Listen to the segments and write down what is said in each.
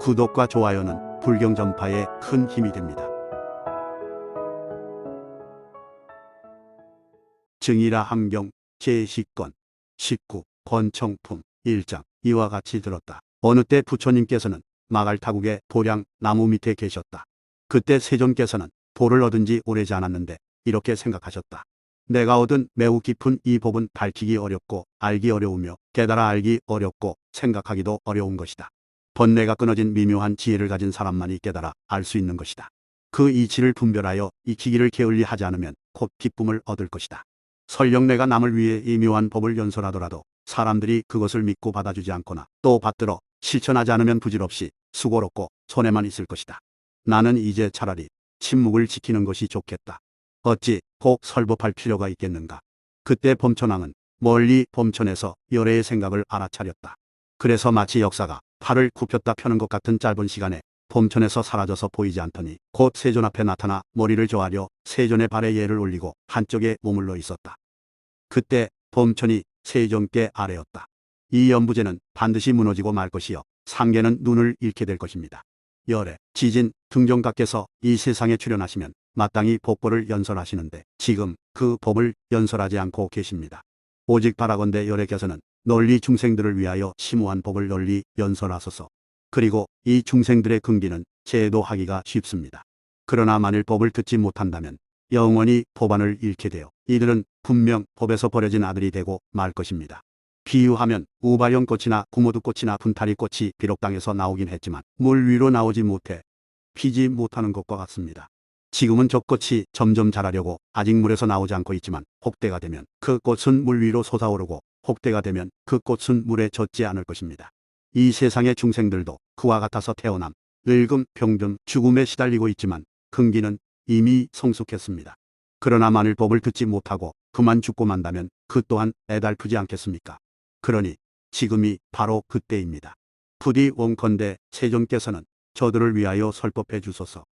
구독과 좋아요는 불경 전파에 큰 힘이 됩니다. 증이라 함경 제10권 19 권청품 1장 이와 같이 들었다. 어느 때 부처님께서는 마갈타국의 보량 나무 밑에 계셨다. 그때 세존께서는 보를 얻은 지 오래지 않았는데 이렇게 생각하셨다. 내가 얻은 매우 깊은 이 법은 밝히기 어렵고 알기 어려우며 깨달아 알기 어렵고 생각하기도 어려운 것이다. 번뇌가 끊어진 미묘한 지혜를 가진 사람만이 깨달아 알 수 있는 것이다. 그 이치를 분별하여 익히기를 게을리 하지 않으면 곧 기쁨을 얻을 것이다. 설령 내가 남을 위해 이 묘한 법을 연설하더라도 사람들이 그것을 믿고 받아주지 않거나 또 받들어 실천하지 않으면 부질없이 수고롭고 손해만 있을 것이다. 나는 이제 차라리 침묵을 지키는 것이 좋겠다. 어찌 꼭 설법할 필요가 있겠는가. 그때 범천왕은 멀리 범천에서 열애의 생각을 알아차렸다. 그래서 마치 역사가 팔을 굽혔다 펴는 것 같은 짧은 시간에 범천에서 사라져서 보이지 않더니 곧 세존 앞에 나타나 머리를 조아려 세존의 발에 예를 올리고 한쪽에 머물러 있었다. 그때 범천이 세존께 아뢰었다. 이 연부제는 반드시 무너지고 말 것이요 상계는 눈을 잃게 될 것입니다. 열애, 지진, 등종각께서 이 세상에 출현하시면 마땅히 법보를 연설하시는데 지금 그 법을 연설하지 않고 계십니다. 오직 바라건대 열애께서는 널리 중생들을 위하여 심오한 법을 널리 연설하소서. 그리고 이 중생들의 긍기는 제도하기가 쉽습니다. 그러나 만일 법을 듣지 못한다면 영원히 법안을 잃게 되어 이들은 분명 법에서 버려진 아들이 되고 말 것입니다. 비유하면 우발형꽃이나 구모두꽃이나 분타리꽃이 비록 땅에서 나오긴 했지만 물 위로 나오지 못해 피지 못하는 것과 같습니다. 지금은 저 꽃이 점점 자라려고 아직 물에서 나오지 않고 있지만 혹대가 되면 그 꽃은 물 위로 솟아오르고 혹대가 되면 그 꽃은 물에 젖지 않을 것입니다. 이 세상의 중생들도 그와 같아서 태어남, 늙음, 병든, 죽음에 시달리고 있지만 긍기는 이미 성숙했습니다. 그러나 만일 법을 듣지 못하고 그만 죽고 만다면 그 또한 애달프지 않겠습니까? 그러니 지금이 바로 그때입니다. 부디 원컨대 세존께서는 저들을 위하여 설법해 주소서.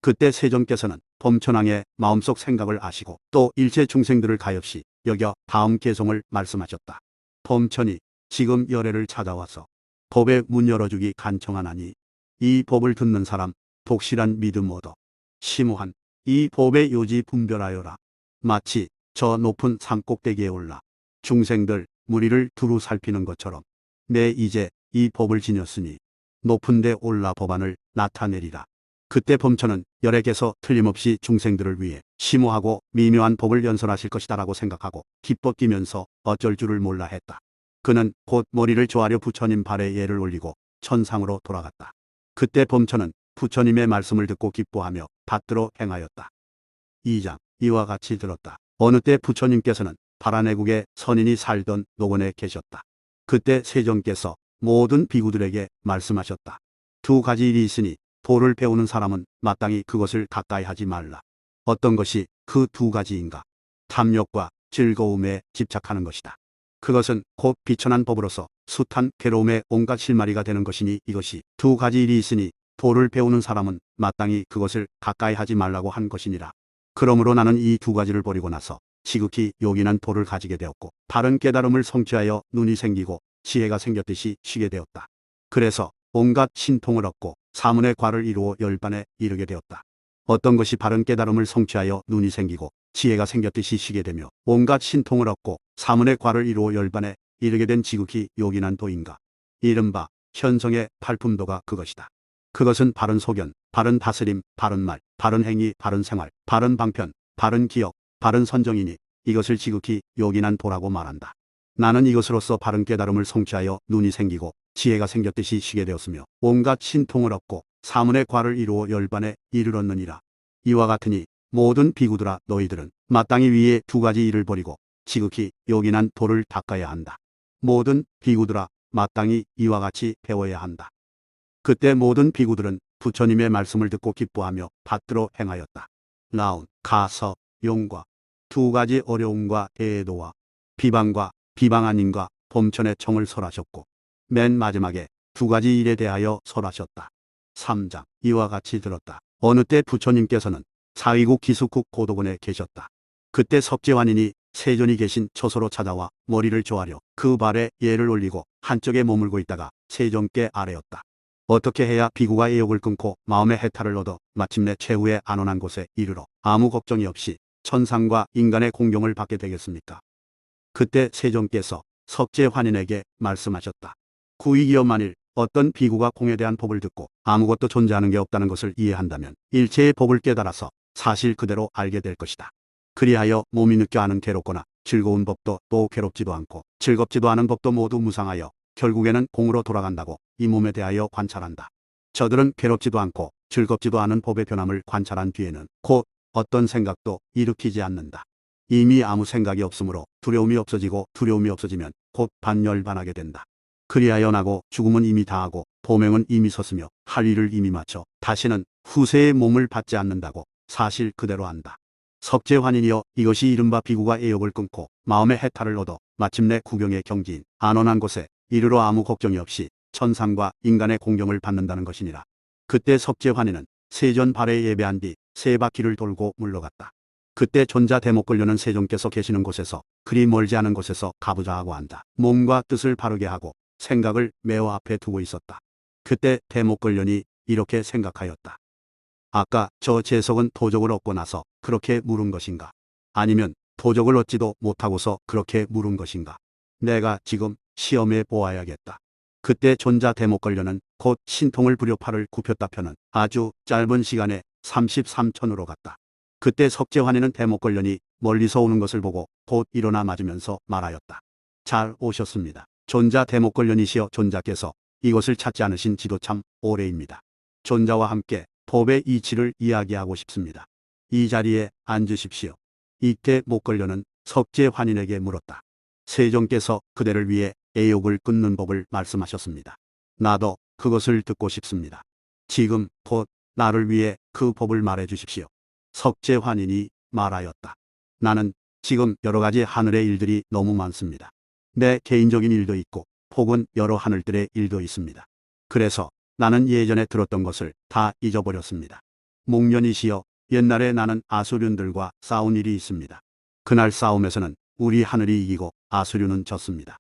그때 세존께서는 범천왕의 마음속 생각을 아시고 또 일체 중생들을 가엾이 여겨 다음 개송을 말씀하셨다. 범천이 지금 열애를 찾아와서 법의 문 열어주기 간청하나니 이 법을 듣는 사람 독실한 믿음 얻어 심오한 이 법의 요지 분별하여라. 마치 저 높은 산 꼭대기에 올라 중생들 무리를 두루 살피는 것처럼 내 이제 이 법을 지녔으니 높은 데 올라 법안을 나타내리라. 그때 범천은 열애께서 틀림없이 중생들을 위해 심오하고 미묘한 법을 연설하실 것이다라고 생각하고 기뻐 뛰면서 어쩔 줄을 몰라 했다. 그는 곧 머리를 조아려 부처님 발에 예를 올리고 천상으로 돌아갔다. 그때 범천은 부처님의 말씀을 듣고 기뻐하며 받들어 행하였다. 2장 이와 같이 들었다. 어느 때 부처님께서는 파라내국의 선인이 살던 노원에 계셨다. 그때 세존께서 모든 비구들에게 말씀하셨다. 두 가지 일이 있으니 도를 배우는 사람은 마땅히 그것을 가까이 하지 말라. 어떤 것이 그 두 가지인가? 탐욕과 즐거움에 집착하는 것이다. 그것은 곧 비천한 법으로서 숱한 괴로움에 온갖 실마리가 되는 것이니 이것이 두 가지 일이 있으니 도를 배우는 사람은 마땅히 그것을 가까이 하지 말라고 한 것이니라. 그러므로 나는 이 두 가지를 버리고 나서 지극히 요긴한 도를 가지게 되었고 바른 깨달음을 성취하여 눈이 생기고 지혜가 생겼듯이 쉬게 되었다. 그래서 온갖 신통을 얻고 사문의 과를 이루어 열반에 이르게 되었다. 어떤 것이 바른 깨달음을 성취하여 눈이 생기고 지혜가 생겼듯이 쉬게 되며 온갖 신통을 얻고 사문의 과를 이루어 열반에 이르게 된 지극히 요긴한 도인가? 이른바 현성의 팔품도가 그것이다. 그것은 바른 소견, 바른 다스림, 바른 말, 바른 행위, 바른 생활, 바른 방편, 바른 기억, 바른 선정이니 이것을 지극히 요긴한 도라고 말한다. 나는 이것으로서 바른 깨달음을 성취하여 눈이 생기고 지혜가 생겼듯이 쉬게 되었으며 온갖 신통을 얻고 사문의 과를 이루어 열반에 이르렀느니라. 이와 같으니 모든 비구들아 너희들은 마땅히 위에 두 가지 일을 버리고 지극히 요긴한 도를 닦아야 한다. 모든 비구들아 마땅히 이와 같이 배워야 한다. 그때 모든 비구들은 부처님의 말씀을 듣고 기뻐하며 받들어 행하였다. 나온 가서 용과 두 가지 어려움과 애도와 비방과 비방 아님과 범천의 청을 설하셨고 맨 마지막에 두 가지 일에 대하여 설하셨다. 3장 이와 같이 들었다. 어느 때 부처님께서는 사위국 기숙국 고도곤에 계셨다. 그때 섭제환인이 세존이 계신 처소로 찾아와 머리를 조아려 그 발에 예를 올리고 한쪽에 머물고 있다가 세존께 아뢰었다. 어떻게 해야 비구가 애욕을 끊고 마음의 해탈을 얻어 마침내 최후의 안온한 곳에 이르러 아무 걱정이 없이 천상과 인간의 공경을 받게 되겠습니까? 그때 세종께서 석재환인에게 말씀하셨다. 구이기여 만일 어떤 비구가 공에 대한 법을 듣고 아무것도 존재하는 게 없다는 것을 이해한다면 일체의 법을 깨달아서 사실 그대로 알게 될 것이다. 그리하여 몸이 느껴 아는 괴롭거나 즐거운 법도 또 괴롭지도 않고 즐겁지도 않은 법도 모두 무상하여 결국에는 공으로 돌아간다고 이 몸에 대하여 관찰한다. 저들은 괴롭지도 않고 즐겁지도 않은 법의 변함을 관찰한 뒤에는 곧 어떤 생각도 일으키지 않는다. 이미 아무 생각이 없으므로 두려움이 없어지고 두려움이 없어지면 곧 반열반하게 된다. 그리하여 나고 죽음은 이미 다하고 도명은 이미 섰으며 할 일을 이미 마쳐 다시는 후세의 몸을 받지 않는다고 사실 그대로 안다. 석재환인이여 이것이 이른바 비구가 애욕을 끊고 마음의 해탈을 얻어 마침내 구경의 경지인 안온한 곳에 이르러 아무 걱정이 없이 천상과 인간의 공경을 받는다는 것이니라. 그때 석재환인은 세전 발에 예배한 뒤 세 바퀴를 돌고 물러갔다. 그때 존자 대목걸려는 세종께서 계시는 곳에서 그리 멀지 않은 곳에서 가보자 하고 한다. 몸과 뜻을 바르게 하고 생각을 매어 앞에 두고 있었다. 그때 대목걸련이 이렇게 생각하였다. 아까 저 재석은 도적을 얻고 나서 그렇게 물은 것인가? 아니면 도적을 얻지도 못하고서 그렇게 물은 것인가? 내가 지금 시험해 보아야겠다. 그때 존자 대목걸련은 곧 신통을 부려 팔을 굽혔다 펴는 아주 짧은 시간에 33촌으로 갔다. 그때 석재환인은 대목걸련이 멀리서 오는 것을 보고 곧 일어나 맞으면서 말하였다. 잘 오셨습니다. 존자 대목걸련이시여 존자께서 이것을 찾지 않으신 지도 참 오래입니다. 존자와 함께 법의 이치를 이야기하고 싶습니다. 이 자리에 앉으십시오. 이때 목걸련은 석재환인에게 물었다. 세종께서 그대를 위해 애욕을 끊는 법을 말씀하셨습니다. 나도 그것을 듣고 싶습니다. 지금 곧 나를 위해 그 법을 말해 주십시오. 석재환인이 말하였다. 나는 지금 여러 가지 하늘의 일들이 너무 많습니다. 내 개인적인 일도 있고 혹은 여러 하늘들의 일도 있습니다. 그래서 나는 예전에 들었던 것을 다 잊어버렸습니다. 목련이시여 옛날에 나는 아수륜들과 싸운 일이 있습니다. 그날 싸움에서는 우리 하늘이 이기고 아수륜은 졌습니다.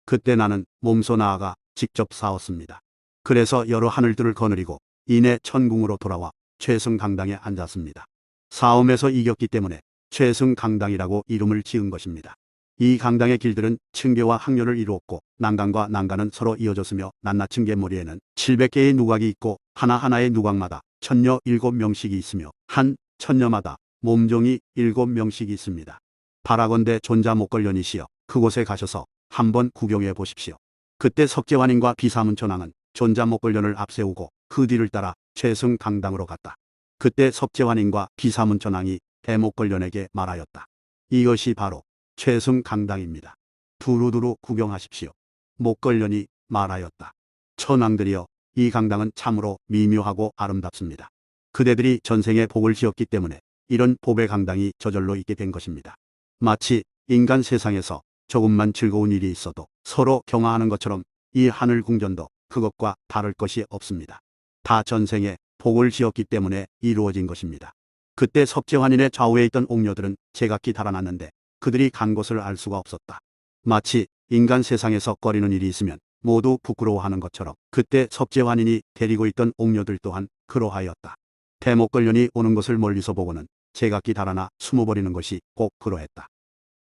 그때 나는 몸소 나아가 직접 싸웠습니다. 그래서 여러 하늘들을 거느리고 이내 천궁으로 돌아와 최승강당에 앉았습니다. 싸움에서 이겼기 때문에 최승강당이라고 이름을 지은 것입니다. 이 강당의 길들은 층계와 항로를 이루었고 난간과 난간은 서로 이어졌으며 낱낱 층계머리에는 700개의 누각이 있고 하나하나의 누각마다 천녀 7명씩이 있으며 한 천녀마다 몸종이 7명씩이 있습니다. 바라건대 존자 목걸련이시여 그곳에 가셔서 한번 구경해 보십시오. 그때 석재환인과 비사문천왕은 존자 목걸련을 앞세우고 그 뒤를 따라 최승강당으로 갔다. 그때 석재환인과 비사문천왕이 대목걸련에게 말하였다. 이것이 바로 최승강당입니다. 두루두루 구경하십시오. 목걸련이 말하였다. 천왕들이여 이 강당은 참으로 미묘하고 아름답습니다. 그대들이 전생에 복을 지었기 때문에 이런 복의 강당이 저절로 있게 된 것입니다. 마치 인간 세상에서 조금만 즐거운 일이 있어도 서로 경화하는 것처럼 이 하늘 궁전도 그것과 다를 것이 없습니다. 다 전생에 복을 지었기 때문에 이루어진 것입니다. 그때 석재환인의 좌우에 있던 옥녀들은 제각기 달아났는데 그들이 간 곳을 알 수가 없었다. 마치 인간 세상에서 꺼리는 일이 있으면 모두 부끄러워하는 것처럼 그때 석재환인이 데리고 있던 옥녀들 또한 그러하였다. 대목걸련이 오는 것을 멀리서 보고는 제각기 달아나 숨어버리는 것이 꼭 그러했다.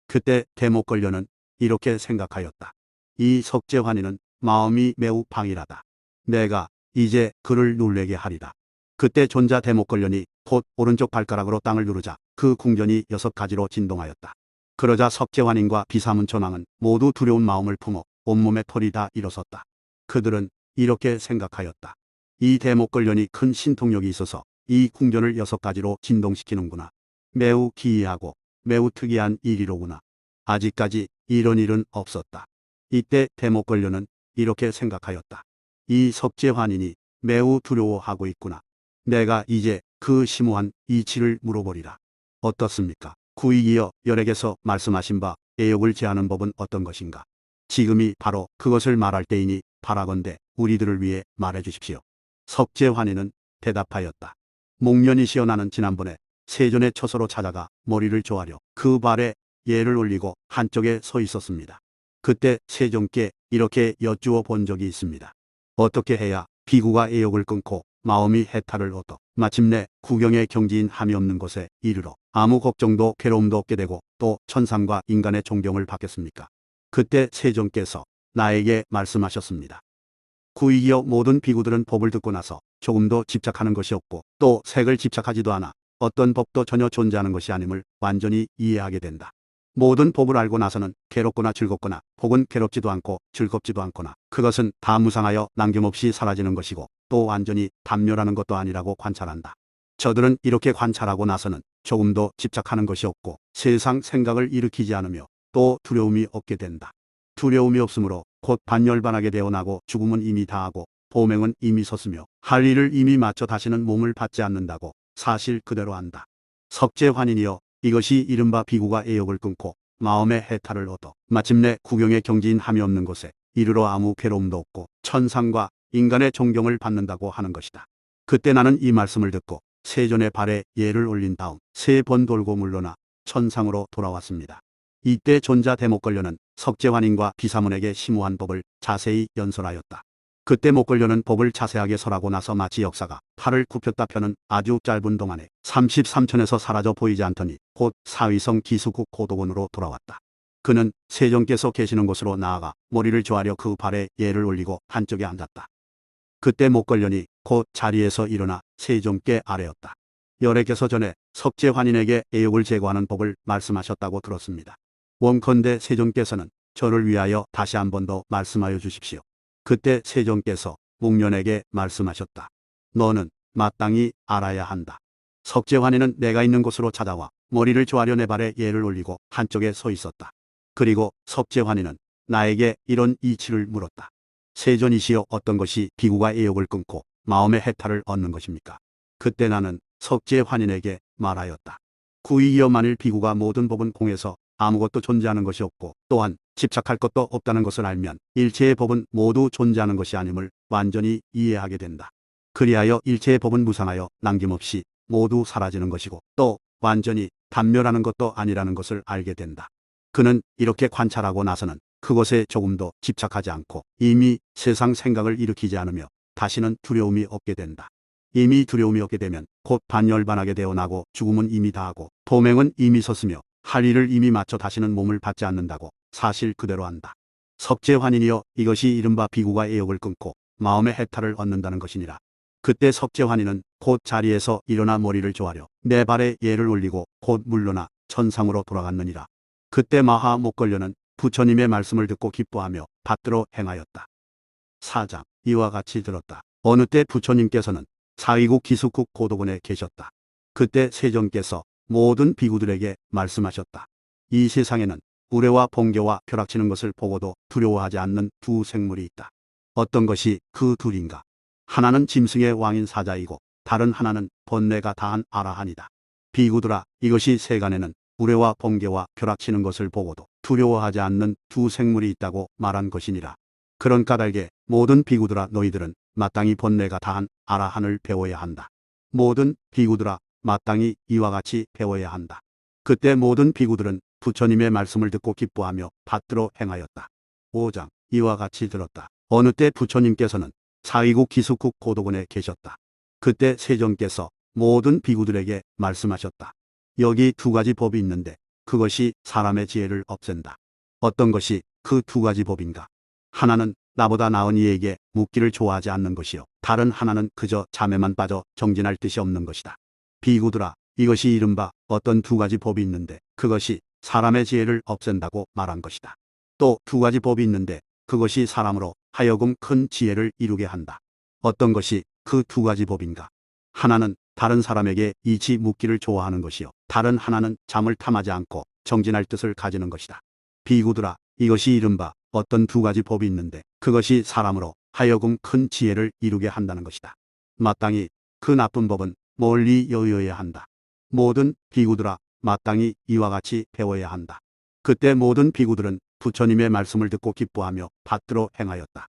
그때 대목걸련은 이렇게 생각하였다. 이 석재환인은 마음이 매우 방일하다. 내가 이제 그를 놀래게 하리라. 그때 존자 대목걸련이 곧 오른쪽 발가락으로 땅을 누르자 그 궁전이 6가지로 진동하였다. 그러자 석재환인과 비사문천왕은 모두 두려운 마음을 품어 온몸에 털이 다 일어섰다. 그들은 이렇게 생각하였다. 이 대목걸련이 큰 신통력이 있어서 이 궁전을 6가지로 진동시키는구나. 매우 기이하고 매우 특이한 일이로구나. 아직까지 이런 일은 없었다. 이때 대목걸련은 이렇게 생각하였다. 이 석재환인이 매우 두려워하고 있구나. 내가 이제 그 심오한 이치를 물어보리라. 어떻습니까? 구이기여 열에게서 말씀하신 바 애욕을 제하는 법은 어떤 것인가? 지금이 바로 그것을 말할 때이니 바라건대 우리들을 위해 말해 주십시오. 석재환인은 대답하였다. 목련이시여 나는 지난번에 세존의 처소로 찾아가 머리를 조아려 그 발에 예를 올리고 한쪽에 서 있었습니다. 그때 세종께 이렇게 여쭈어 본 적이 있습니다. 어떻게 해야 비구가 애욕을 끊고 마음이 해탈을 얻어 마침내 구경의 경지인 함이 없는 곳에 이르러 아무 걱정도 괴로움도 없게 되고 또 천상과 인간의 존경을 받겠습니까? 그때 세존께서 나에게 말씀하셨습니다. 구이기여 모든 비구들은 법을 듣고 나서 조금도 집착하는 것이 없고 또 색을 집착하지도 않아 어떤 법도 전혀 존재하는 것이 아님을 완전히 이해하게 된다. 모든 법을 알고 나서는 괴롭거나 즐겁거나 혹은 괴롭지도 않고 즐겁지도 않거나 그것은 다 무상하여 남김없이 사라지는 것이고 또 완전히 단멸하는 것도 아니라고 관찰한다. 저들은 이렇게 관찰하고 나서는 조금도 집착하는 것이 없고 세상 생각을 일으키지 않으며 또 두려움이 없게 된다. 두려움이 없으므로 곧 반열반하게 되어나고 죽음은 이미 다하고 보명은 이미 섰으며 할 일을 이미 마쳐 다시는 몸을 받지 않는다고 사실 그대로 한다. 석재환인이여 이것이 이른바 비구가 애욕을 끊고 마음의 해탈을 얻어 마침내 구경의 경지인 함이 없는 곳에 이르러 아무 괴로움도 없고 천상과 인간의 존경을 받는다고 하는 것이다. 그때 나는 이 말씀을 듣고 세존의 발에 예를 올린 다음 3번 돌고 물러나 천상으로 돌아왔습니다. 이때 존자 대목걸려는 석재환인과 비사문에게 심오한 법을 자세히 연설하였다. 그때 목걸려는 법을 자세하게 설하고 나서 마치 역사가 팔을 굽혔다 펴는 아주 짧은 동안에 33천에서 사라져 보이지 않더니 곧 사위성 기수국 고도원으로 돌아왔다. 그는 세존께서 계시는 곳으로 나아가 머리를 조아려 그 발에 예를 올리고 한쪽에 앉았다. 그때 목걸련이 곧 자리에서 일어나 세존께 아뢰었다. 열애께서 전에 석재환인에게 애욕을 제거하는 법을 말씀하셨다고 들었습니다. 원컨대 세존께서는 저를 위하여 다시 한 번 더 말씀하여 주십시오. 그때 세존께서 목련에게 말씀하셨다. 너는 마땅히 알아야 한다. 석재환인은 내가 있는 곳으로 찾아와 머리를 조아려 내 발에 예를 올리고 한쪽에 서 있었다. 그리고 석재환인은 나에게 이런 이치를 물었다. 세존이시여 어떤 것이 비구가 애욕을 끊고 마음의 해탈을 얻는 것입니까? 그때 나는 석재환인에게 말하였다. 구이여 만일 비구가 모든 법은 공에서 아무것도 존재하는 것이 없고 또한 집착할 것도 없다는 것을 알면 일체의 법은 모두 존재하는 것이 아님을 완전히 이해하게 된다. 그리하여 일체의 법은 무상하여 남김없이 모두 사라지는 것이고 또 완전히 단멸하는 것도 아니라는 것을 알게 된다. 그는 이렇게 관찰하고 나서는 그것에 조금도 집착하지 않고 이미 세상 생각을 일으키지 않으며 다시는 두려움이 없게 된다. 이미 두려움이 없게 되면 곧 반열반하게 되어나고 죽음은 이미 다하고 도명은 이미 섰으며 할 일을 이미 마쳐 다시는 몸을 받지 않는다고 사실 그대로 한다. 석재환인이여 이것이 이른바 비구가 애욕을 끊고 마음의 해탈을 얻는다는 것이니라. 그때 석재환인은 곧 자리에서 일어나 머리를 조아려 내 발에 예를 올리고 곧 물러나 천상으로 돌아갔느니라. 그때 마하 목걸려는 부처님의 말씀을 듣고 기뻐하며 받들어 행하였다. 4장 이와 같이 들었다. 어느 때 부처님께서는 사위국 기숙국 고도원에 계셨다. 그때 세존께서 모든 비구들에게 말씀하셨다. 이 세상에는 우레와 번개와 벼락치는 것을 보고도 두려워하지 않는 두 생물이 있다. 어떤 것이 그 둘인가? 하나는 짐승의 왕인 사자이고 다른 하나는 번뇌가 다한 아라한이다. 비구들아 이것이 세간에는 우레와 번개와 벼락치는 것을 보고도 두려워하지 않는 두 생물이 있다고 말한 것이니라. 그런 까닭에 모든 비구들아 너희들은 마땅히 번뇌가 다한 아라한을 배워야 한다. 모든 비구들아 마땅히 이와 같이 배워야 한다. 그때 모든 비구들은 부처님의 말씀을 듣고 기뻐하며 받들어 행하였다. 5장 이와 같이 들었다. 어느 때 부처님께서는 사위국 기숙국 고도원에 계셨다. 그때 세존께서 모든 비구들에게 말씀하셨다. 여기 두 가지 법이 있는데 그것이 사람의 지혜를 없앤다. 어떤 것이 그 두 가지 법인가? 하나는 나보다 나은 이에게 묻기를 좋아하지 않는 것이요. 다른 하나는 그저 잠에만 빠져 정진할 뜻이 없는 것이다. 비구들아 이것이 이른바 어떤 두 가지 법이 있는데 그것이 사람의 지혜를 없앤다고 말한 것이다. 또 두 가지 법이 있는데 그것이 사람으로 하여금 큰 지혜를 이루게 한다. 어떤 것이 그 두 가지 법인가? 하나는 다른 사람에게 이치 묻기를 좋아하는 것이요. 다른 하나는 잠을 탐하지 않고 정진할 뜻을 가지는 것이다. 비구들아 이것이 이른바 어떤 두 가지 법이 있는데 그것이 사람으로 하여금 큰 지혜를 이루게 한다는 것이다. 마땅히 그 나쁜 법은 멀리 여의어야 한다. 모든 비구들아 마땅히 이와 같이 배워야 한다. 그때 모든 비구들은 부처님의 말씀을 듣고 기뻐하며 받들어 행하였다.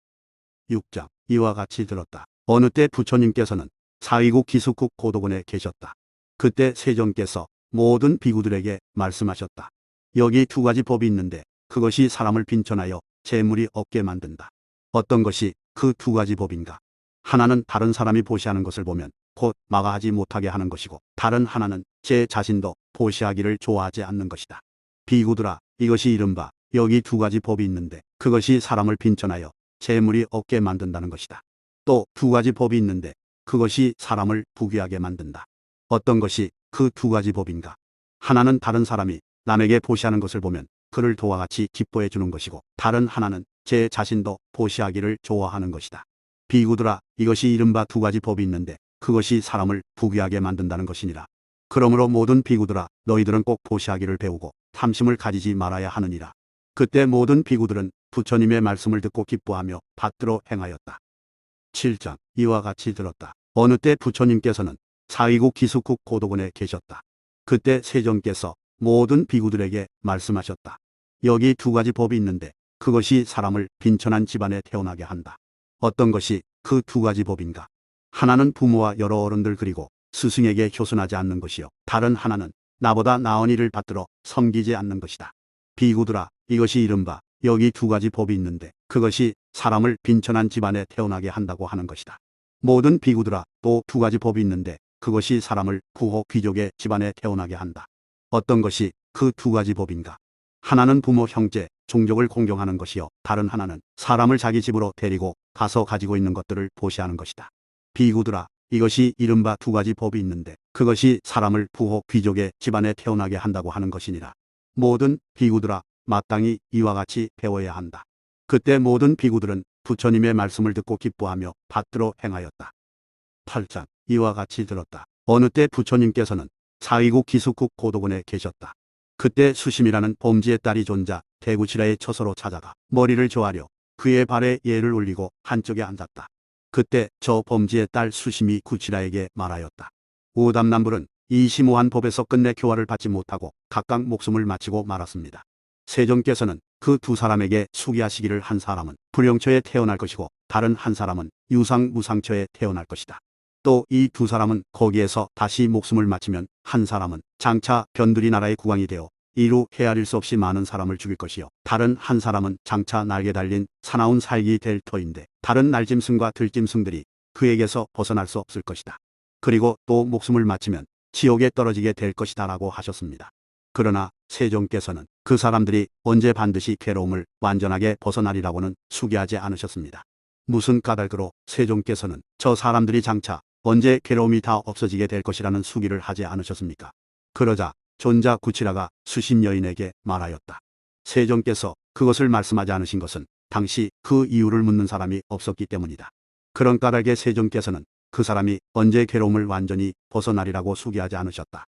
6장 이와 같이 들었다. 어느 때 부처님께서는 사위국 기숙국 고도원에 계셨다. 그때 세존께서 모든 비구들에게 말씀하셨다. 여기 두 가지 법이 있는데 그것이 사람을 빈천하여 재물이 없게 만든다. 어떤 것이 그 두 가지 법인가? 하나는 다른 사람이 보시하는 것을 보면 곧 마가하지 못하게 하는 것이고, 다른 하나는 제 자신도 보시하기를 좋아하지 않는 것이다. 비구들아, 이것이 이른바 여기 두 가지 법이 있는데 그것이 사람을 빈천하여 재물이 없게 만든다는 것이다. 또 두 가지 법이 있는데 그것이 사람을 부귀하게 만든다. 어떤 것이 그 두 가지 법인가? 하나는 다른 사람이 남에게 보시하는 것을 보면 그를 도와 같이 기뻐해 주는 것이고, 다른 하나는 제 자신도 보시하기를 좋아하는 것이다. 비구들아, 이것이 이른바 두 가지 법이 있는데 그것이 사람을 부귀하게 만든다는 것이니라. 그러므로 모든 비구들아, 너희들은 꼭 보시하기를 배우고 탐심을 가지지 말아야 하느니라. 그때 모든 비구들은 부처님의 말씀을 듣고 기뻐하며 받들어 행하였다. 7장. 이와 같이 들었다. 어느 때 부처님께서는 사위국 기숙국 고도군에 계셨다. 그때 세존께서 모든 비구들에게 말씀하셨다. 여기 두 가지 법이 있는데 그것이 사람을 빈천한 집안에 태어나게 한다. 어떤 것이 그 두 가지 법인가? 하나는 부모와 여러 어른들 그리고 스승에게 효순하지 않는 것이요, 다른 하나는 나보다 나은 일을 받들어 섬기지 않는 것이다. 비구들아, 이것이 이른바 여기 두 가지 법이 있는데 그것이 사람을 빈천한 집안에 태어나게 한다고 하는 것이다. 모든 비구들아, 또 두 가지 법이 있는데 그것이 사람을 부호 귀족의 집안에 태어나게 한다. 어떤 것이 그 두 가지 법인가? 하나는 부모, 형제, 종족을 공경하는 것이요, 다른 하나는 사람을 자기 집으로 데리고 가서 가지고 있는 것들을 보시하는 것이다. 비구들아, 이것이 이른바 두 가지 법이 있는데 그것이 사람을 부호 귀족의 집안에 태어나게 한다고 하는 것이니라. 모든 비구들아, 마땅히 이와 같이 배워야 한다. 그때 모든 비구들은 부처님의 말씀을 듣고 기뻐하며 받들어 행하였다. 8장. 이와 같이 들었다. 어느 때 부처님께서는 사위국 기숙국 고도군에 계셨다. 그때 수심이라는 범지의 딸이 존자 대구치라의 처소로 찾아가 머리를 조아려 그의 발에 예를 올리고 한쪽에 앉았다. 그때 저 범지의 딸 수심이 구치라에게 말하였다. 오담남불은 이 심오한 법에서 끝내 교화를 받지 못하고 각각 목숨을 마치고 말았습니다. 세존께서는 그 두 사람에게 수기하시기를, 한 사람은 불영처에 태어날 것이고 다른 한 사람은 유상무상처에 태어날 것이다. 또 이 두 사람은 거기에서 다시 목숨을 마치면 한 사람은 장차 변두리 나라의 국왕이 되어 이루 헤아릴 수 없이 많은 사람을 죽일 것이요, 다른 한 사람은 장차 날개 달린 사나운 살기 될 터인데 다른 날짐승과 들짐승들이 그에게서 벗어날 수 없을 것이다. 그리고 또 목숨을 마치면 지옥에 떨어지게 될 것이다 라고 하셨습니다. 그러나 세존께서는 그 사람들이 언제 반드시 괴로움을 완전하게 벗어나리라고는 수기하지 않으셨습니다. 무슨 까닭으로 세존께서는 저 사람들이 장차 언제 괴로움이 다 없어지게 될 것이라는 수기를 하지 않으셨습니까? 그러자 존자 구치라가 수심 여인에게 말하였다. 세존께서 그것을 말씀하지 않으신 것은 당시 그 이유를 묻는 사람이 없었기 때문이다. 그런 까닭에 세존께서는 그 사람이 언제 괴로움을 완전히 벗어나리라고 수기하지 않으셨다.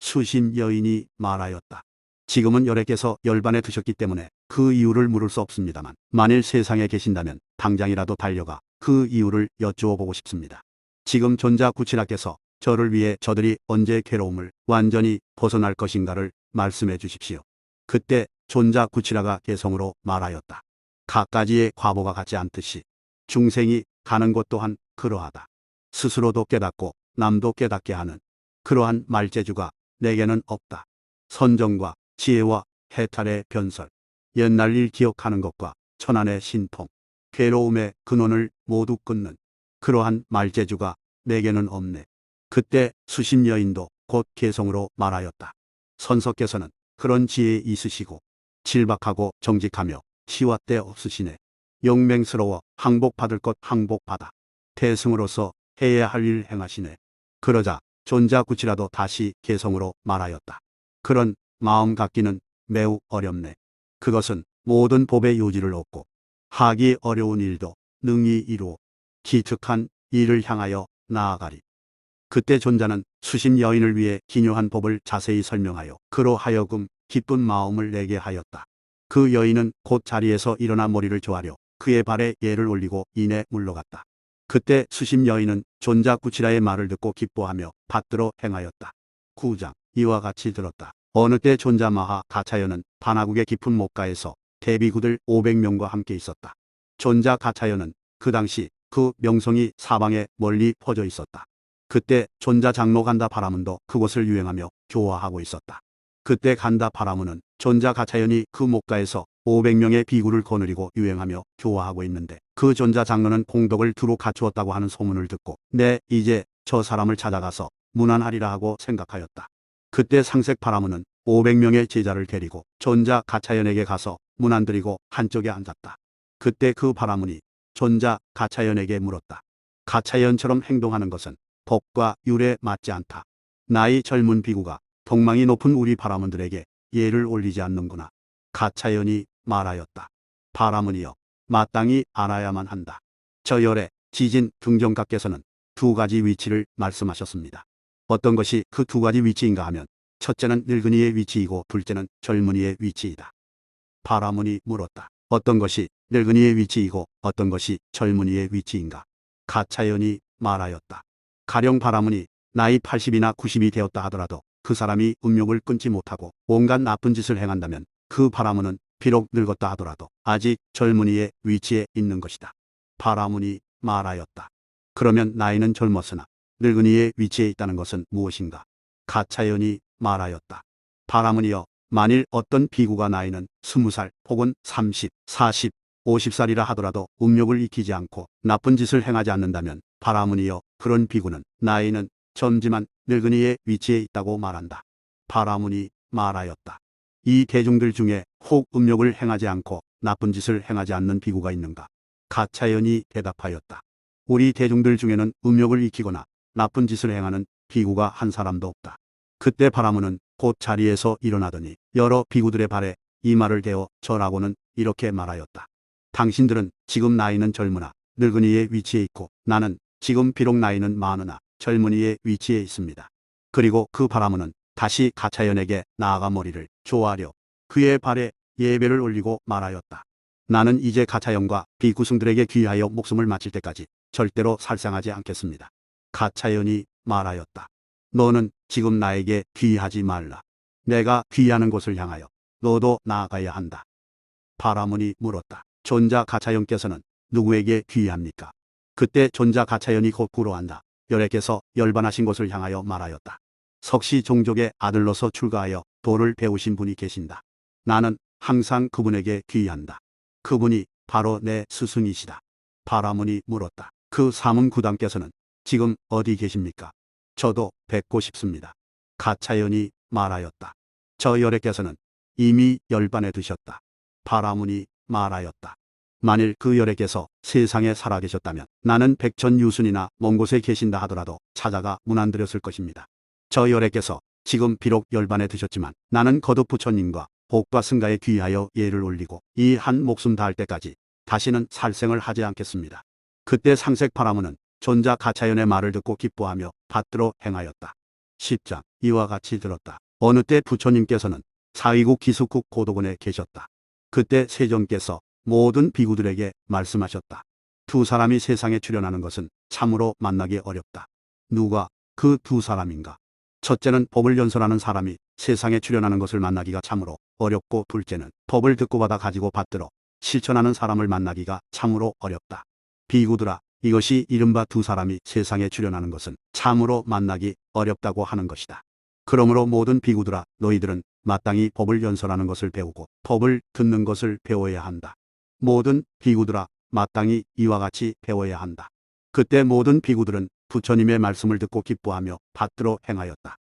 수심 여인이 말하였다. 지금은 열애께서 열반에 드셨기 때문에 그 이유를 물을 수 없습니다만 만일 세상에 계신다면 당장이라도 달려가 그 이유를 여쭈어 보고 싶습니다. 지금 존자 구치라께서 저를 위해 저들이 언제 괴로움을 완전히 벗어날 것인가를 말씀해 주십시오. 그때 존자 구치라가 개성으로 말하였다. 갖가지의 과보가 같지 않듯이 중생이 가는 곳 또한 그러하다. 스스로도 깨닫고 남도 깨닫게 하는 그러한 말재주가 내게는 없다. 선정과 지혜와 해탈의 변설, 옛날 일 기억하는 것과 천안의 신통, 괴로움의 근원을 모두 끊는 그러한 말재주가 내게는 없네. 그때 수심 여인도 곧 개성으로 말하였다. 선석께서는 그런 지혜 있으시고 질박하고 정직하며 시와 때 없으시네. 영맹스러워 항복받을 것 항복받아 대승으로서 해야 할 일 행하시네. 그러자 존자 구치라도 다시 개성으로 말하였다. 그런 마음 갖기는 매우 어렵네. 그것은 모든 법의 요지를 얻고 하기 어려운 일도 능히 이루어 기특한 일을 향하여 나아가리. 그때 존자는 수심 여인을 위해 기묘한 법을 자세히 설명하여 그로 하여금 기쁜 마음을 내게 하였다. 그 여인은 곧 자리에서 일어나 머리를 조아려 그의 발에 예를 올리고 이내 물러갔다. 그때 수심 여인은 존자 구치라의 말을 듣고 기뻐하며 받들어 행하였다. 9장. 이와 같이 들었다. 어느 때 존자 마하 가차연은 반화국의 깊은 목가에서 대비구들 500명과 함께 있었다. 존자 가차연은 그 당시 그 명성이 사방에 멀리 퍼져 있었다. 그때 존자 장로 간다 바라문도 그곳을 유행하며 교화하고 있었다. 그때 간다 바라문은 존자 가차연이 그 목가에서 500명의 비구를 거느리고 유행하며 교화하고 있는데 그 존자 장로는 공덕을 두루 갖추었다고 하는 소문을 듣고 이제 저 사람을 찾아가서 문안하리라 하고 생각하였다. 그때 상색 파라문은 500명의 제자를 데리고 존자 가차연에게 가서 문안드리고 한쪽에 앉았다. 그때 그 파라문이 존자 가차연에게 물었다. 가차연처럼 행동하는 것은 법과 율에 맞지 않다. 나이 젊은 비구가 덕망이 높은 우리 파라문들에게 예를 올리지 않는구나. 가차연이 말하였다. 파라문이여, 마땅히 알아야만 한다. 저 열의 지진 등정각께서는 두 가지 위치를 말씀하셨습니다. 어떤 것이 그 두 가지 위치인가 하면 첫째는 늙은이의 위치이고 둘째는 젊은이의 위치이다. 파라문이 물었다. 어떤 것이 늙은이의 위치이고 어떤 것이 젊은이의 위치인가? 가차연이 말하였다. 가령 파라문이 나이 80이나 90이 되었다 하더라도 그 사람이 음욕을 끊지 못하고 온갖 나쁜 짓을 행한다면 그 파라문은 비록 늙었다 하더라도 아직 젊은이의 위치에 있는 것이다. 파라문이 말하였다. 그러면 나이는 젊었으나 늙은이의 위치에 있다는 것은 무엇인가? 가차연이 말하였다. 파라문이여, 만일 어떤 비구가 나이는 20살 혹은 30, 40, 50살이라 하더라도 음욕을 익히지 않고 나쁜 짓을 행하지 않는다면 파라문이여, 그런 비구는 나이는 젊지만 늙은이의 위치에 있다고 말한다. 파라문이 말하였다. 이 대중들 중에 혹 음욕을 행하지 않고 나쁜 짓을 행하지 않는 비구가 있는가? 가차연이 대답하였다. 우리 대중들 중에는 음욕을 익히거나 나쁜 짓을 행하는 비구가 한 사람도 없다. 그때 파라문은 곧 자리에서 일어나더니 여러 비구들의 발에 이마를 대어 절하고는 이렇게 말하였다. 당신들은 지금 나이는 젊으나 늙은이의 위치에 있고 나는 지금 비록 나이는 많으나 젊은이의 위치에 있습니다. 그리고 그 파라문은 다시 가차연에게 나아가 머리를 조아려 그의 발에 예배를 올리고 말하였다. 나는 이제 가차연과 비구승들에게 귀하여 목숨을 바칠 때까지 절대로 살상하지 않겠습니다. 가차연이 말하였다. 너는 지금 나에게 귀하지 말라. 내가 귀하는 곳을 향하여 너도 나아가야 한다. 파라문이 물었다. 존자 가차연께서는 누구에게 귀합니까? 그때 존자 가차연이 거꾸로 앉아 열애께서 열반하신 곳을 향하여 말하였다. 석시 종족의 아들로서 출가하여 도를 배우신 분이 계신다. 나는 항상 그분에게 귀한다. 그분이 바로 내 스승이시다. 파라문이 물었다. 그 사문구당께서는 지금 어디 계십니까? 저도 뵙고 싶습니다. 가차연이 말하였다. 저 열애께서는 이미 열반에 드셨다. 파라문이 말하였다. 만일 그 열애께서 세상에 살아계셨다면 나는 백천유순이나 먼 곳에 계신다 하더라도 찾아가 문안드렸을 것입니다. 저 열애께서 지금 비록 열반에 드셨지만 나는 거듭 부처님과 복과 승가에 귀하여 예를 올리고 이 한 목숨 다할 때까지 다시는 살생을 하지 않겠습니다. 그때 상색 파라문은 존자 가차연의 말을 듣고 기뻐하며 받들어 행하였다. 10장 이와 같이 들었다. 어느 때 부처님께서는 사위국 기숙국 고도곤에 계셨다. 그때 세존께서 모든 비구들에게 말씀하셨다. 두 사람이 세상에 출현하는 것은 참으로 만나기 어렵다. 누가 그 두 사람인가? 첫째는 법을 연설하는 사람이 세상에 출현하는 것을 만나기가 참으로 어렵고 둘째는 법을 듣고 받아 가지고 받들어 실천하는 사람을 만나기가 참으로 어렵다. 비구들아, 이것이 이른바 두 사람이 세상에 출현하는 것은 참으로 만나기 어렵다고 하는 것이다. 그러므로 모든 비구들아, 너희들은 마땅히 법을 연설하는 것을 배우고 법을 듣는 것을 배워야 한다. 모든 비구들아, 마땅히 이와 같이 배워야 한다. 그때 모든 비구들은 부처님의 말씀을 듣고 기뻐하며 받들어 행하였다.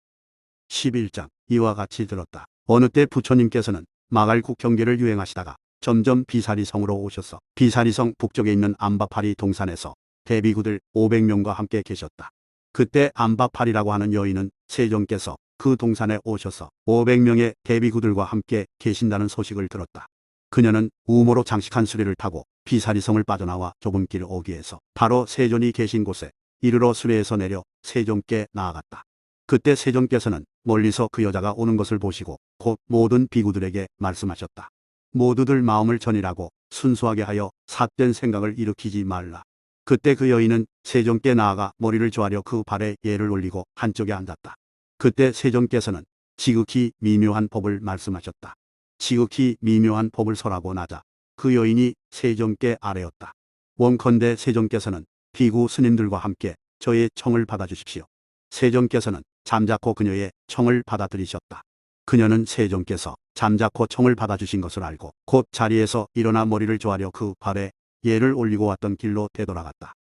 11장 이와 같이 들었다. 어느 때 부처님께서는 마갈국 경계를 유행하시다가 점점 비사리성으로 오셔서 비사리성 북쪽에 있는 암바파리 동산에서 대비구들 500명과 함께 계셨다. 그때 암바파리라고 하는 여인은 세존께서 그 동산에 오셔서 500명의 대비구들과 함께 계신다는 소식을 들었다. 그녀는 우모로 장식한 수레를 타고 비사리성을 빠져나와 좁은 길 어귀에서 바로 세존이 계신 곳에 이르러 수레에서 내려 세존께 나아갔다. 그때 세존께서는 멀리서 그 여자가 오는 것을 보시고 곧 모든 비구들에게 말씀하셨다. 모두들 마음을 전이라고 순수하게 하여 삿된 생각을 일으키지 말라. 그때 그 여인은 세존께 나아가 머리를 조아려 그 발에 예를 올리고 한쪽에 앉았다. 그때 세존께서는 지극히 미묘한 법을 말씀하셨다. 지극히 미묘한 법을 설하고 나자 그 여인이 세존께 아뢰었다. 원컨대 세존께서는 비구 스님들과 함께 저의 청을 받아주십시오. 세존께서는 잠자코 그녀의 청을 받아들이셨다. 그녀는 세존께서 잠자코 청을 받아주신 것을 알고 곧 자리에서 일어나 머리를 조아려 그 발에 예를 올리고 왔던 길로 되돌아갔다.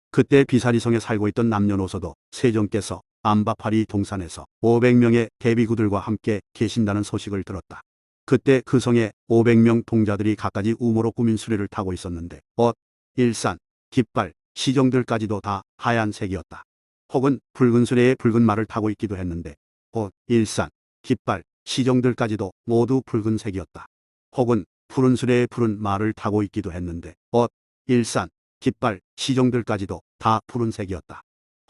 그때 비사리성에 살고 있던 남녀노소도 세종께서 안바파리 동산에서 500명의 대비구들과 함께 계신다는 소식을 들었다. 그때 그 성에 500명 동자들이 갖가지 우모로 꾸민 수레를 타고 있었는데 옷, 일산, 깃발, 시종들까지도 다 하얀색이었다. 혹은 붉은 수레에 붉은 말을 타고 있기도 했는데 옷, 일산, 깃발, 시종들까지도 모두 붉은색이었다. 혹은 푸른 수레에 푸른 말을 타고 있기도 했는데 옷, 일산, 깃발, 시종들까지도 다 푸른색이었다.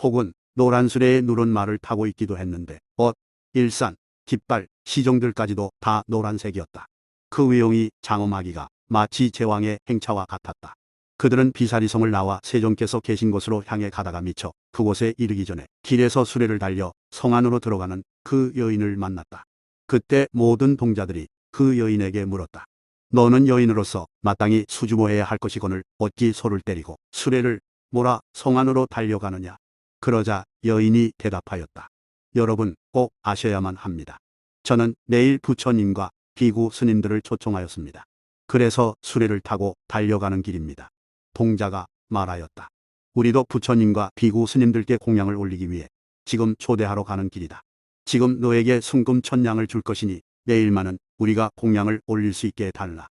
혹은 노란 수레에 누른 말을 타고 있기도 했는데 옷, 일산, 깃발, 시종들까지도 다 노란색이었다. 그 외용이 장엄하기가 마치 제왕의 행차와 같았다. 그들은 비사리성을 나와 세종께서 계신 곳으로 향해 가다가 미처 그곳에 이르기 전에 길에서 수레를 달려 성 안으로 들어가는 그 여인을 만났다. 그때 모든 동자들이 그 여인에게 물었다. 너는 여인으로서 마땅히 수주모해야 할 것이거늘 어찌 소를 때리고 수레를 몰아 성 안으로 달려가느냐. 그러자 여인이 대답하였다. 여러분 꼭 아셔야만 합니다. 저는 내일 부처님과 비구 스님들을 초청하였습니다. 그래서 수레를 타고 달려가는 길입니다. 동자가 말하였다. 우리도 부처님과 비구 스님들께 공양을 올리기 위해 지금 초대하러 가는 길이다. 지금 너에게 순금 1000냥을 줄 것이니 내일만은 우리가 공양을 올릴 수 있게 해달라.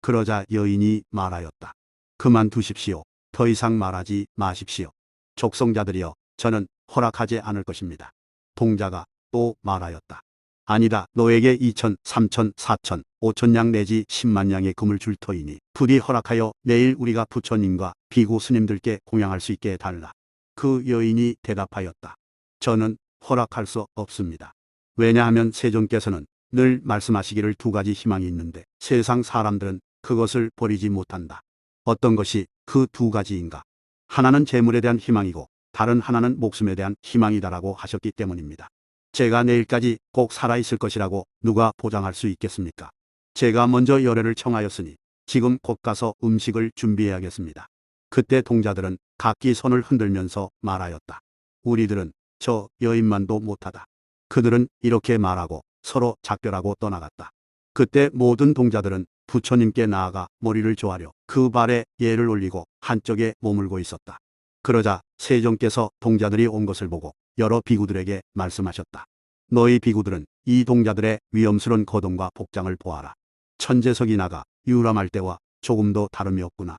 그러자 여인이 말하였다. 그만두십시오. 더 이상 말하지 마십시오. 족성자들이여, 저는 허락하지 않을 것입니다. 동자가 또 말하였다. 아니다. 너에게 2000, 3000, 4000, 5000냥 내지 10만냥의 금을 줄 터이니 부디 허락하여 내일 우리가 부처님과 비구 스님들께 공양할 수 있게 해달라. 그 여인이 대답하였다. 저는 허락할 수 없습니다. 왜냐하면 세종께서는 늘 말씀하시기를 2가지 희망이 있는데 세상 사람들은 그것을 버리지 못한다. 어떤 것이 그 2가지인가? 하나는 재물에 대한 희망이고 다른 하나는 목숨에 대한 희망이다라고 하셨기 때문입니다. 제가 내일까지 꼭 살아있을 것이라고 누가 보장할 수 있겠습니까? 제가 먼저 열애를 청하였으니 지금 곧 가서 음식을 준비해야겠습니다. 그때 동자들은 각기 손을 흔들면서 말하였다. 우리들은 저 여인만도 못하다. 그들은 이렇게 말하고 서로 작별하고 떠나갔다. 그때 모든 동자들은 부처님께 나아가 머리를 조아려 그 발에 예를 올리고 한쪽에 머물고 있었다. 그러자 세종께서 동자들이 온 것을 보고 여러 비구들에게 말씀하셨다. 너희 비구들은 이 동자들의 위험스러운 거동과 복장을 보아라. 천재석이 나가 유람할 때와 조금도 다름이 없구나.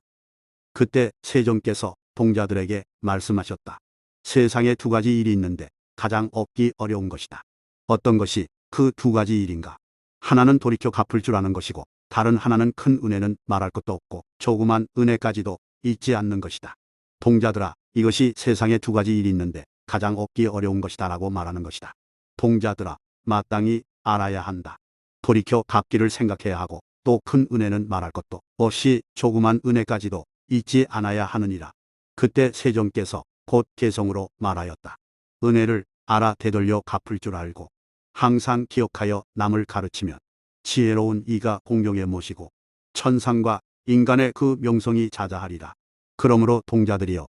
그때 세종께서 동자들에게 말씀하셨다. 세상에 2가지 일이 있는데 가장 얻기 어려운 것이다. 어떤 것이 그 2가지 일인가? 하나는 돌이켜 갚을 줄 아는 것이고 다른 하나는 큰 은혜는 말할 것도 없고 조그만 은혜까지도 잊지 않는 것이다. 동자들아, 이것이 세상에 2가지 일이 있는데 가장 얻기 어려운 것이다 라고 말하는 것이다. 동자들아, 마땅히 알아야 한다. 돌이켜 갚기를 생각해야 하고 또 큰 은혜는 말할 것도 없이 조그만 은혜까지도 잊지 않아야 하느니라. 그때 세종께서 곧 개성으로 말하였다. 은혜를 알아 되돌려 갚을 줄 알고 항상 기억하여 남을 가르치면 지혜로운 이가 공경에 모시고 천상과 인간의 그 명성이 자자하리라. 그러므로 동자들이여,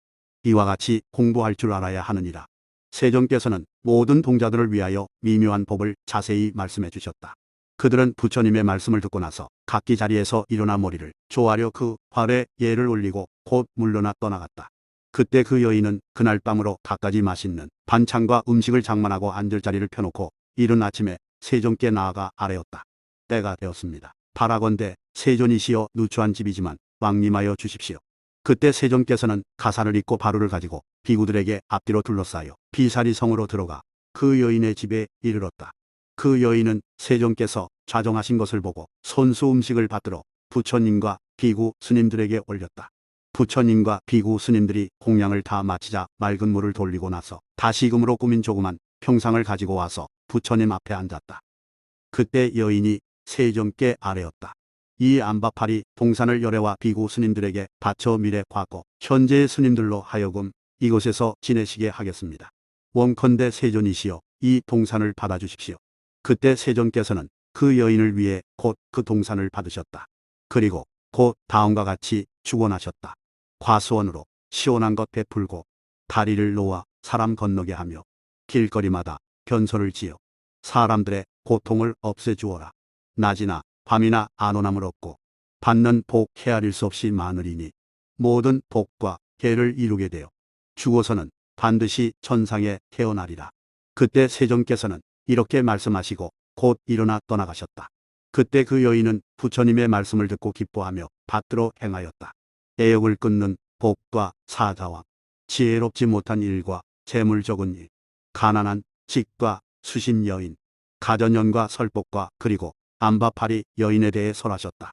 이와 같이 공부할 줄 알아야 하느니라. 세종께서는 모든 동자들을 위하여 미묘한 법을 자세히 말씀해 주셨다. 그들은 부처님의 말씀을 듣고 나서 각기 자리에서 일어나 머리를 조아려 그 발에 예를 올리고 곧 물러나 떠나갔다. 그때 그 여인은 그날 밤으로 갖가지 맛있는 반찬과 음식을 장만하고 앉을 자리를 펴놓고 이른 아침에 세종께 나아가 아뢰었다. 때가 되었습니다. 바라건대 세존이시여 누추한 집이지만 왕림하여 주십시오. 그때 세종께서는 가사를 입고 바루를 가지고 비구들에게 앞뒤로 둘러싸여 비사리 성으로 들어가 그 여인의 집에 이르렀다. 그 여인은 세종께서 좌정하신 것을 보고 손수 음식을 받들어 부처님과 비구 스님들에게 올렸다. 부처님과 비구 스님들이 공양을 다 마치자 맑은 물을 돌리고 나서 다시금으로 꾸민 조그만 평상을 가지고 와서 부처님 앞에 앉았다. 그때 여인이 세종께 아뢰었다. 이 안바파리 동산을 열애와 비구 스님들에게 바쳐 미래 과거 현재의 스님들로 하여금 이곳에서 지내시게 하겠습니다. 원컨대 세존이시여, 이 동산을 받아주십시오. 그때 세종께서는 그 여인을 위해 곧 그 동산을 받으셨다. 그리고 곧 다음과 같이 축원하셨다. 과수원으로 시원한 것 베풀고 다리를 놓아 사람 건너게 하며 길거리마다 변소를 지어 사람들의 고통을 없애주어라. 낮이나 밤이나 안온함을 얻고 받는 복 헤아릴 수 없이 많으리니 모든 복과 계를 이루게 되어 죽어서는 반드시 천상에 태어나리라. 그때 세존께서는 이렇게 말씀하시고 곧 일어나 떠나가셨다. 그때 그 여인은 부처님의 말씀을 듣고 기뻐하며 받들어 행하였다. 애욕을 끊는 복과 사자와 지혜롭지 못한 일과 재물 적은 일, 가난한 직과 수신 여인, 가전연과 설복과 그리고 안바파리 여인에 대해 설하셨다.